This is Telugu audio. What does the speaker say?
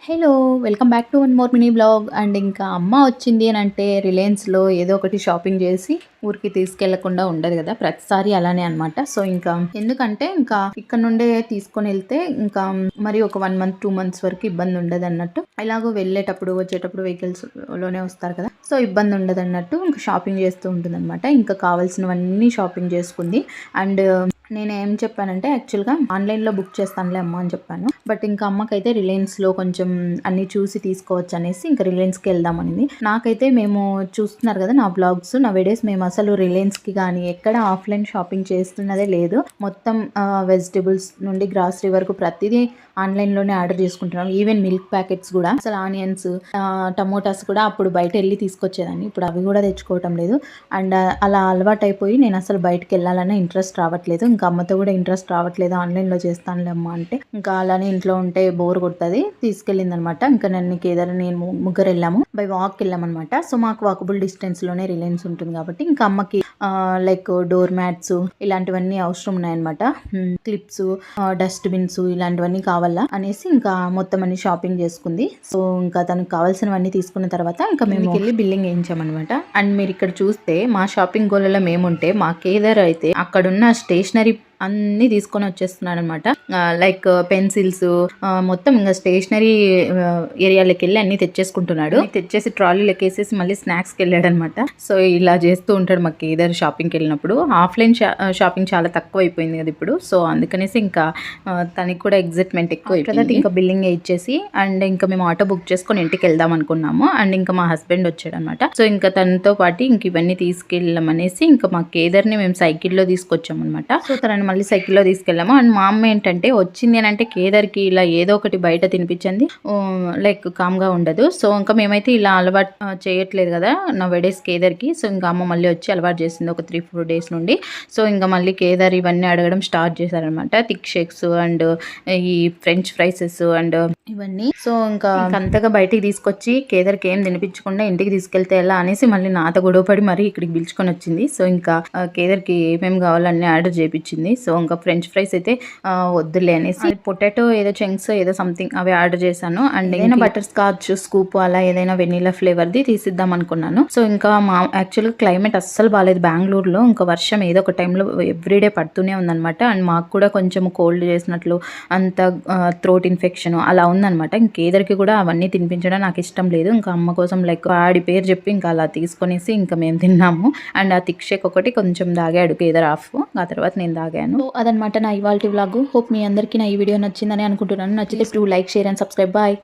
Hello! Welcome back to one more mini vlog. And ఇంకా అమ్మ వచ్చింది అని అంటే రిలయన్స్‌లో ఏదో ఒకటి షాపింగ్ చేసి ఊరికి తీసుకెళ్లకుండా ఉండదు కదా! ప్రతిసారి అలానే అనమాట. సో, ఇంకా ఎందుకంటే ఇంకా ఇక్కడ నుండే తీసుకొనెళ్తే ఇంకా మరి ఒక 1 మంత్, 2 మంత్స్ వరకు ఇబ్బంది ఉండదన్నట్టు. ఎలాగో వెళ్ళేటప్పుడు, వచ్చేటప్పుడు వెహికల్స్‌లోనే వస్తారు కదా! సో, ఇబ్బంది ఉండదన్నట్టు ఇంకా షాపింగ్ చేస్తూ ఉంటుందన్నమాట. ఇంకా కావాల్సినవన్నీ షాపింగ్ చేసుకుంది. అండ్ నేనేం చెప్పానంటే యాక్చువల్‌గా ఆన్‌లైన్‌లో బుక్ చేస్తానులే అమ్మ అని చెప్పాను. బట్ ఇంకా అమ్మకైతే రిలయన్స్‌లో కొంచెం అన్నీ చూసి తీసుకోవచ్చు అనేసి ఇంకా రిలయన్స్‌కి వెళ్దామనింది. నాకైతే మేము చూస్తున్నారు కదా నా బ్లాగ్స్ నౌ-ఏ-డేస్ మేము అసలు రిలయన్స్‌కి కానీ ఎక్కడ ఆఫ్‌లైన్ షాపింగ్ చేస్తున్నదే లేదు. మొత్తం వెజిటబుల్స్ నుండి గ్రాసరీ వరకు ప్రతిదీ ఆన్‌లైన్‌లోనే ఆర్డర్ చేసుకుంటున్నాం. ఈవెన్ మిల్క్ ప్యాకెట్స్ కూడా అసలు ఆనియన్స్, టమోటాస్ కూడా అప్పుడు బయట వెళ్ళి తీసుకొచ్చేదాన్ని. ఇప్పుడు అవి కూడా తెచ్చుకోవటం లేదు. అండ్ అలా అలవాటైపోయి నేను అసలు బయటికి వెళ్ళాలన్న ఇంట్రెస్ట్ రావట్లేదు. ఇంకా అమ్మతో కూడా ఇంట్రెస్ట్ రావట్లేదు. ఆన్‌లైన్‌లో చేస్తానులే అమ్మ అంటే ఇంకా అలానే ఇంట్లో ఉంటే బోర్ కొడుతుంది. తీసుకెళ్ళిందనమాట. ఇంకా నన్ను కేదార్ నేను ముగ్గురు వెళ్ళాము. బై వాక్ వెళ్ళామన్నమాట. సో మాకు వాకబుల్ డిస్టెన్స్లోనే రిలయన్స్ ఉంటుంది కాబట్టి ఇంకా అమ్మకి లైక్ డోర్ మ్యాట్స్ ఇలాంటివన్నీ అవసరం ఉన్నాయన్నమాట. క్లిప్స్, డస్ట్బిన్స్ ఇలాంటివన్నీ కావాలా అనేసి ఇంకా మొత్తం అన్ని షాపింగ్ చేసుకుంది. సో ఇంకా తనకు కావాల్సినవన్నీ తీసుకున్న తర్వాత ఇంకా మేము వెళ్ళి బిల్లింగ్ వేయించామన్నమాట. అండ్ మీరు ఇక్కడ చూస్తే మా షాపింగ్ గోలలో మేముంటే మా కేదార్ అయితే అక్కడున్న స్టేషనరీ అన్నీ తీసుకొని వచ్చేస్తున్నాడు అనమాట. లైక్ పెన్సిల్స్ మొత్తం ఇంకా స్టేషనరీ ఏరియాలోకి వెళ్ళి అన్ని తెచ్చేసుకుంటున్నాడు. తెచ్చేసి ట్రాలీలోకి వేసేసి మళ్ళీ స్నాక్స్కి వెళ్ళాడు అనమాట. సో ఇలా చేస్తూ ఉంటాడు మాకు ఏదైనా షాపింగ్కి వెళ్ళినప్పుడు. ఆఫ్లైన్ షాపింగ్ చాలా తక్కువ అయిపోయింది కదా ఇప్పుడు. సో అందుకనేసి ఇంకా తనకి కూడా ఎగ్జైట్మెంట్ ఎక్కువ అయిపోయింది. ఇంకా బిల్లింగ్ ఇచ్చేసి అండ్ ఇంకా మేము ఆటో బుక్ చేసుకొని ఇంటికి వెళ్దాం అనుకున్నాము. అండ్ ఇంకా మా హస్బెండ్ వచ్చాడు అనమాట. సో ఇంకా తనతో పాటు ఇంక ఇవన్నీ తీసుకెళ్ళామనేసి ఇంకా మా కేదర్ని మేము సైకిల్లో తీసుకొచ్చాం అనమాట. సో తనని మళ్ళీ సైకిల్లో తీసుకెళ్ళాము. అండ్ మా అమ్మ ఏంటంటే వచ్చింది అని అంటే కేదార్కి ఇలా ఏదో ఒకటి బయట తినిపించింది లైక్ కామ్గా ఉండదు. సో ఇంకా మేమైతే ఇలా అలవాటు చేయట్లేదు కదా నౌ-ఏ-డేస్ కేదార్కి. సో ఇంకా అమ్మ మళ్ళీ వచ్చి అలవాటు చేసింది ఒక 3-4 డేస్ నుండి. సో ఇంకా మళ్ళీ కేదార్ ఇవన్నీ అడగడం స్టార్ట్ చేశారనమాట. థిక్ షేక్స్ అండ్ ఈ ఫ్రెంచ్ ఫ్రైసెస్ అండ్ ఇవన్నీ. సో ఇంకా అంతగా బయటికి తీసుకొచ్చి కేదార్కి ఏం తినిపించకుండా ఇంటికి తీసుకెళ్తే ఎలా అనేసి మళ్ళీ నాతో గొడవపడి మరీ ఇక్కడికి పిలుచుకొని వచ్చింది. సో ఇంకా కేదార్కి ఏమేమి కావాలన్నీ ఆర్డర్ చేయించింది. సో ఇంకా ఫ్రెంచ్ ఫ్రైస్ అయితే వద్దులే అనేసి పొటాటో ఏదో చంక్స్ ఏదో సంథింగ్ అవి ఆర్డర్ చేశాను. అండ్ ఏదైనా బటర్ స్కాచ్ స్కూప్ అలా ఏదైనా వెనీలా ఫ్లేవర్ది తీసిద్దాం అనుకున్నాను. సో ఇంకా యాక్చువల్గా క్లైమేట్ అస్సలు బాగాలేదు బెంగళూరులో. ఇంకా వర్షం ఏదో ఒక టైంలో ఎవ్రీడే పడుతూనే ఉందన్నమాట. అండ్ మాకు కూడా కొంచెం కోల్డ్ చేసినట్లు అంత థ్రోట్ ఇన్ఫెక్షన్ అలా ఉందన్నమాట. ఇంకేదరికి కూడా అవన్నీ తినిపించడం నాకు ఇష్టం లేదు. ఇంకా అమ్మ కోసం లైక్ ఆడి పేరు చెప్పి ఇంకా అలా తీసుకొనేసి ఇంకా మేము తిన్నాము. అండ్ ఆ థిక్ షేక్ ఒకటి కొంచెం తాగాడు కేదార్ ఆఫ్. ఆ తర్వాత నేను తాగాను. సో అదనమాట నా ఇవాల్టి వ్లాగ్. హోప్ మీ అందరికీ నా ఈ వీడియో నచ్చిందని అనుకుంటున్నాను. నచ్చితే like, share and subscribe. Bye.